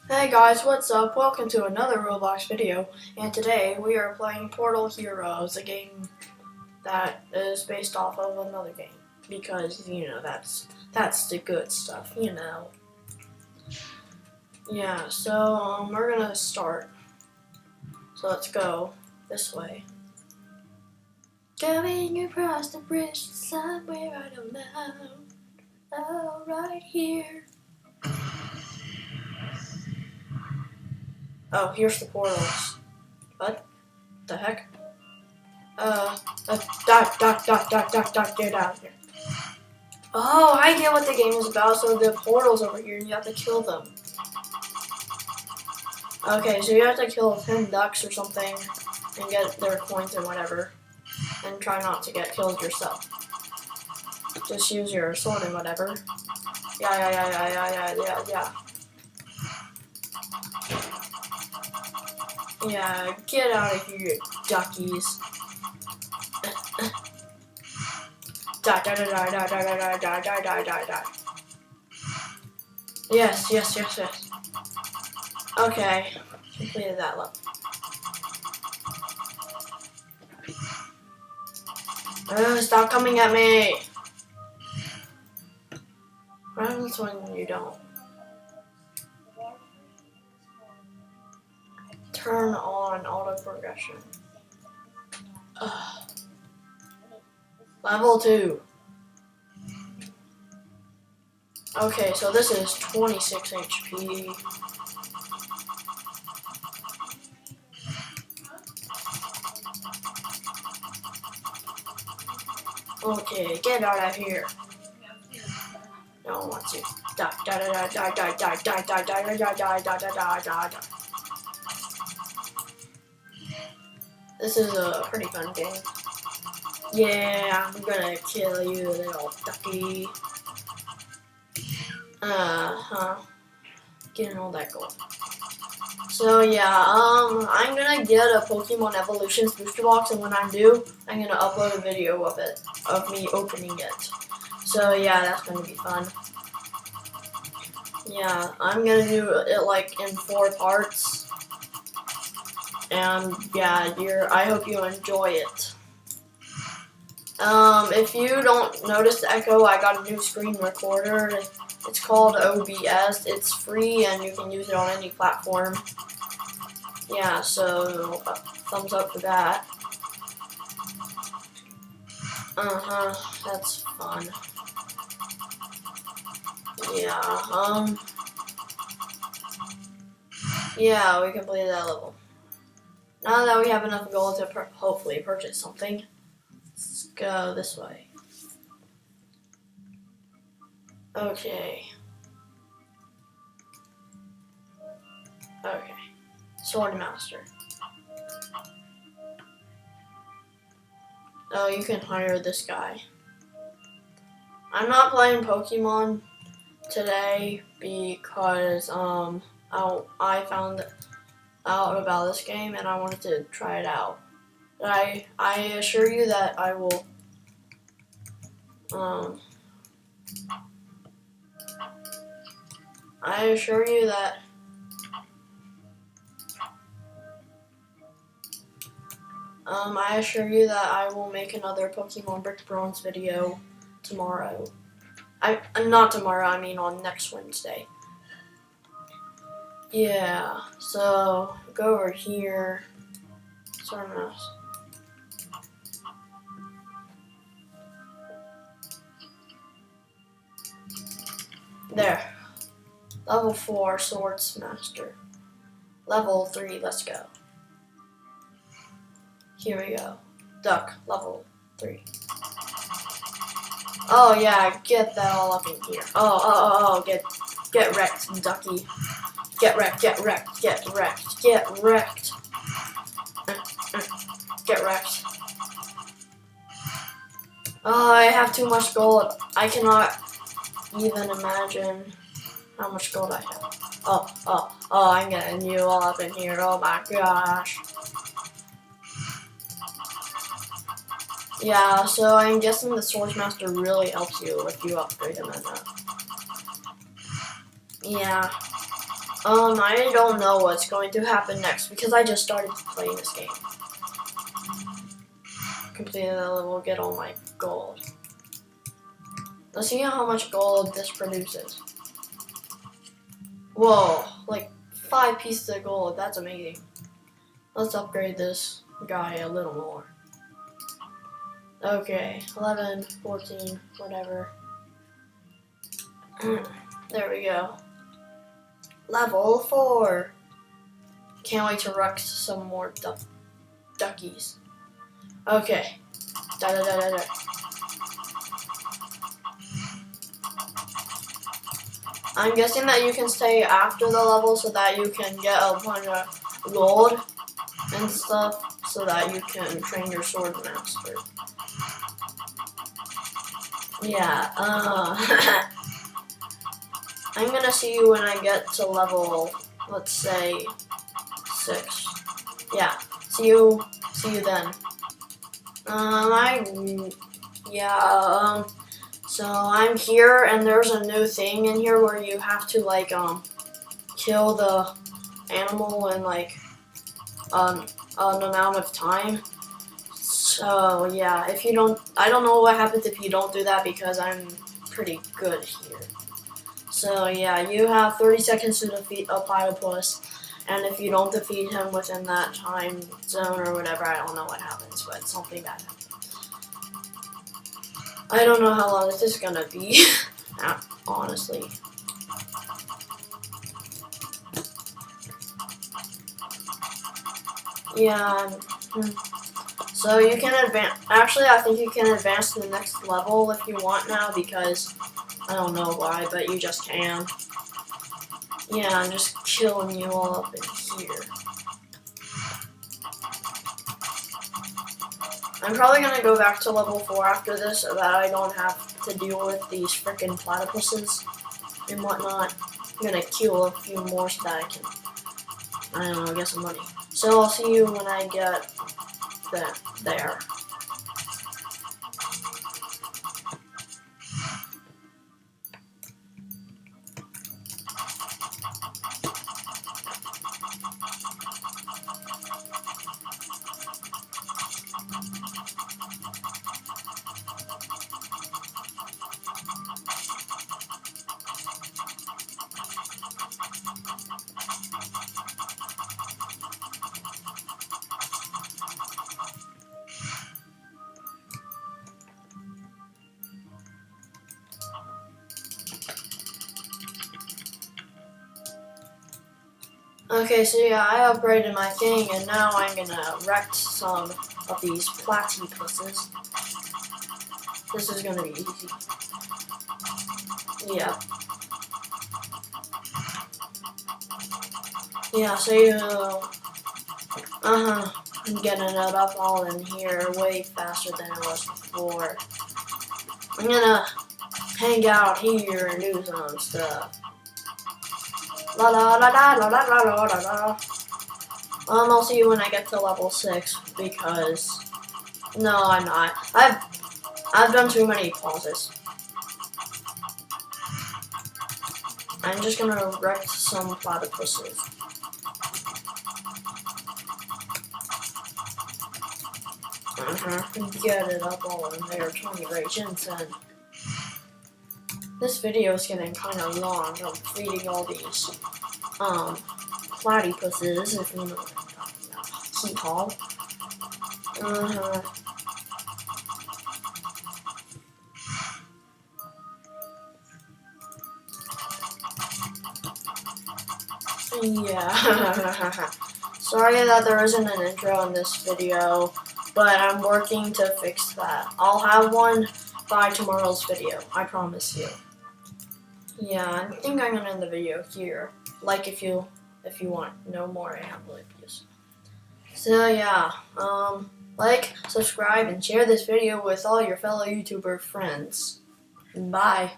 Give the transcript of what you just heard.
Hey guys, what's up? Welcome to another Roblox video, and today we are playing Portal Heroes, a game that is based off of another game, because, that's the good stuff, Yeah, so, we're gonna start. So let's go this way. Going across the bridge somewhere I don't know. Oh, right here. Oh, here's the portals. What the heck? Get out of here. Oh, I get what the game is about. So the portal's over here and you have to kill them. Okay, so you have to kill 10 ducks or something and get their coins and whatever. And try not to get killed yourself. Just use your sword and whatever. Yeah. Yeah, get out of here, duckies. Die. Yes. Okay, completed that level. Stop coming at me! What happens when you don't? Turn on auto progression. Level 2. Okay, so this is 26 HP. Okay, get out of here. No one wants you. Die. This is a pretty fun game. Yeah, I'm gonna kill you, little ducky. Getting all that gold. So yeah, I'm gonna get a Pokemon Evolutions booster box, and when I do, I'm gonna upload a video of it, of me opening it. So yeah, that's gonna be fun. Yeah, I'm gonna do it like in 4 parts. And yeah, I hope you enjoy it. If you don't notice the echo, I got a new screen recorder. It's called OBS. It's free and you can use it on any platform. Yeah, so thumbs up for that. That's fun. Yeah, we completed that level. Now that we have enough gold to hopefully purchase something, let's go this way. Okay. Swordmaster. Oh, you can hire this guy. I'm not playing Pokemon today because I found out about this game and I wanted to try it out. But I assure you that I will I assure you that I will make another Pokemon Brick Bronze video tomorrow. Not tomorrow, I mean on next Wednesday. Yeah, so go over here. Swordmaster. There. Level 4 Swordsmaster. Level 3, let's go. Here we go. Duck, level 3. Oh yeah, get that all up in here. Oh, get wrecked, ducky. Get wrecked. Get wrecked. Oh, I have too much gold. I cannot even imagine how much gold I have. Oh, I'm getting you all up in here. Oh my gosh. Yeah, so I'm guessing the Swordsmaster really helps you if you upgrade him in that. Yeah. I don't know what's going to happen next because I just started playing this game. Completing the level, get all my gold. Let's see how much gold this produces. Whoa, like 5 pieces of gold, that's amazing. Let's upgrade this guy a little more. Okay, 11, 14, whatever. There we go. Level 4. Can't wait to wreck some more duckies. Okay. I'm guessing that you can stay after the level so that you can get a bunch of gold and stuff so that you can train your sword master. Yeah, I'm gonna see you when I get to level, let's say, 6. Yeah, see you then. So I'm here and there's a new thing in here where you have to like, kill the animal in like, an amount of time. So yeah, I don't know what happens if you don't do that because I'm pretty good here. So yeah, you have 30 seconds to defeat a platypus, and if you don't defeat him within that time zone or whatever, I don't know what happens, but something bad happens. I don't know how long this is gonna be, honestly. Yeah. So you can advance. Actually, I think you can advance to the next level if you want now because I don't know why, but you just can. Yeah, I'm just killing you all up in here. I'm probably gonna go back to level 4 after this so that I don't have to deal with these frickin' platypuses and whatnot. I'm gonna kill a few more so that I can, I don't know, get some money. So I'll see you when I get there. Okay, so yeah, I upgraded my thing, and now I'm gonna wreck some of these platypuses. This is gonna be easy. Yeah. Yeah, so I'm getting it up all in here way faster than it was before. I'm gonna hang out here and do some stuff. La la la la la la la la la. I'll see you when I get to level 6 because no, I'm not. I've done too many pauses. I'm just gonna wreck some platypuses. Get it up all in there, 20 rations, and this video is getting kind of long. I'm feeding all these platypuses, if you know what I'm talking about. Hee-haw. Yeah. Sorry that there isn't an intro in this video, but I'm working to fix that. I'll have one by tomorrow's video, I promise you. Yeah, I think I'm gonna end the video here. Like if you want no more Amble abuse. So yeah, like, subscribe, and share this video with all your fellow YouTuber friends. Bye.